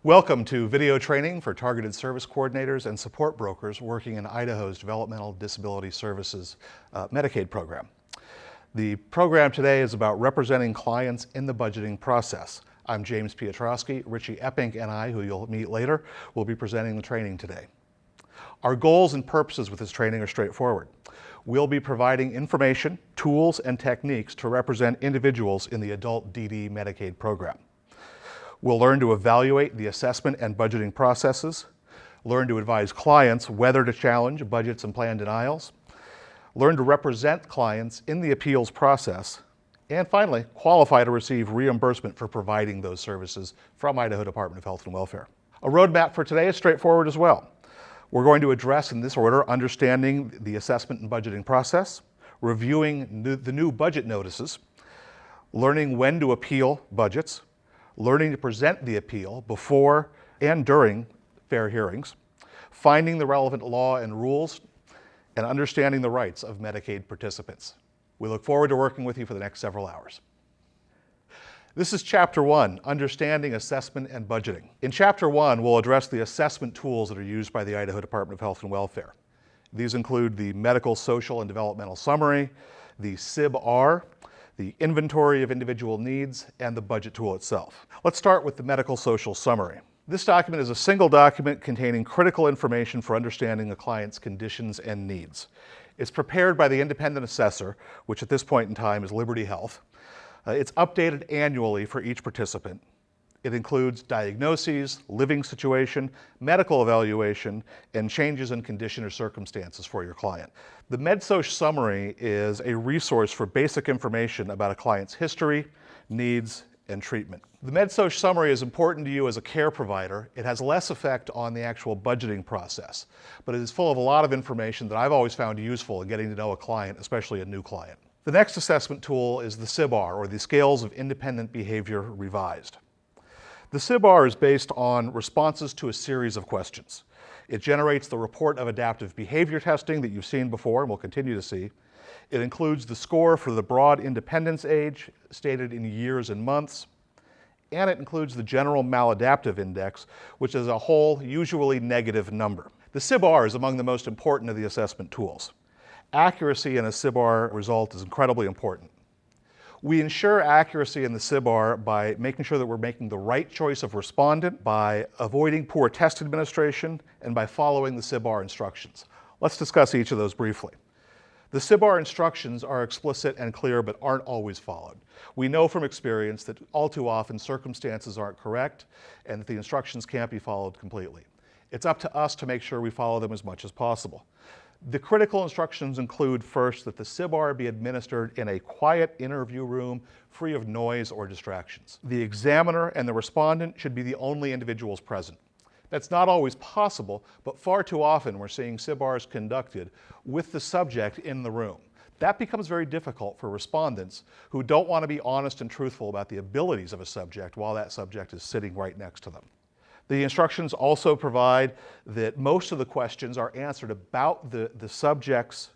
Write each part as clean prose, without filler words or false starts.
Welcome to video training for targeted service coordinators and support brokers working in Idaho's Developmental Disability Services Medicaid program. The program today is about representing clients in the budgeting process. I'm James Piotrowski. Richie Epping and I, who you'll meet later, will be presenting the training today. Our goals and purposes with this training are straightforward. We'll be providing information, tools, and techniques to represent individuals in the adult DD Medicaid program. We'll learn to evaluate the assessment and budgeting processes, learn to advise clients whether to challenge budgets and plan denials, learn to represent clients in the appeals process, and finally, qualify to receive reimbursement for providing those services from Idaho Department of Health and Welfare. A roadmap for today is straightforward as well. We're going to address in this order understanding the assessment and budgeting process, reviewing the new budget notices, learning when to appeal budgets, learning to present the appeal before and during fair hearings, finding the relevant law and rules, and understanding the rights of Medicaid participants. We look forward to working with you for the next several hours. This is Chapter 1, Understanding Assessment and Budgeting. In Chapter 1, we'll address the assessment tools that are used by the Idaho Department of Health and Welfare. These include the Medical, Social, and Developmental Summary, the SIB-R, the Inventory of Individual Needs, and the budget tool itself. Let's start with the Medical Social Summary. This document is a single document containing critical information for understanding a client's conditions and needs. It's prepared by the independent assessor, which at this point in time is Liberty Health. It's updated annually for each participant. It includes diagnoses, living situation, medical evaluation, and changes in condition or circumstances for your client. The MedSoc Summary is a resource for basic information about a client's history, needs, and treatment. The MedSoc Summary is important to you as a care provider. It has less effect on the actual budgeting process, but it is full of a lot of information that I've always found useful in getting to know a client, especially a new client. The next assessment tool is the SIB-R, or the Scales of Independent Behavior Revised. The SIB-R is based on responses to a series of questions. It generates the report of adaptive behavior testing that you've seen before and will continue to see. It includes the score for the broad independence age, stated in years and months, and it includes the general maladaptive index, which is a whole, usually negative number. The SIB-R is among the most important of the assessment tools. Accuracy in a SIB-R result is incredibly important. We ensure accuracy in the SIB-R by making sure that we're making the right choice of respondent, by avoiding poor test administration, and by following the SIB-R instructions. Let's discuss each of those briefly. The SIB-R instructions are explicit and clear, but aren't always followed. We know from experience that all too often circumstances aren't correct and that the instructions can't be followed completely. It's up to us to make sure we follow them as much as possible. The critical instructions include, first, that the SIB-R be administered in a quiet interview room free of noise or distractions. The examiner and the respondent should be the only individuals present. That's not always possible, but far too often we're seeing SIB-Rs conducted with the subject in the room. That becomes very difficult for respondents who don't want to be honest and truthful about the abilities of a subject while that subject is sitting right next to them. The instructions also provide that most of the questions are answered about the subject's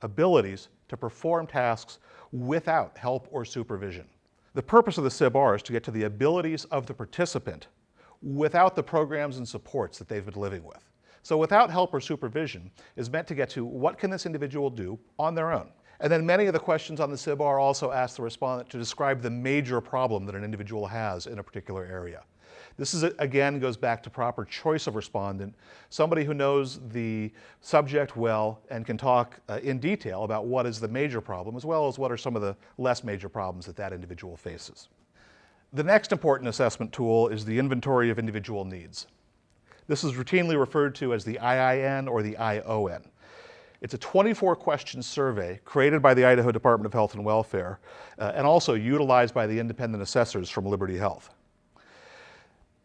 abilities to perform tasks without help or supervision. The purpose of the SIB-R is to get to the abilities of the participant without the programs and supports that they've been living with. So without help or supervision is meant to get to what can this individual do on their own. And then many of the questions on the SIB-R also ask the respondent to describe the major problem that an individual has in a particular area. This is, again, goes back to proper choice of respondent, somebody who knows the subject well and can talk in detail about what is the major problem, as well as what are some of the less major problems that that individual faces. The next important assessment tool is the Inventory of Individual Needs. This is routinely referred to as the IIN or the ION. It's a 24-question survey created by the Idaho Department of Health and Welfare and also utilized by the independent assessors from Liberty Health.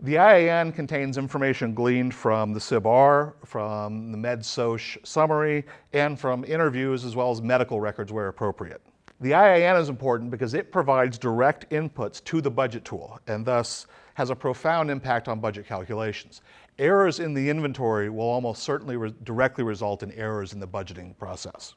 The IIN contains information gleaned from the SIB-R, from the MedSoc Summary, and from interviews as well as medical records where appropriate. The IIN is important because it provides direct inputs to the budget tool and thus has a profound impact on budget calculations. Errors in the inventory will almost certainly directly result in errors in the budgeting process.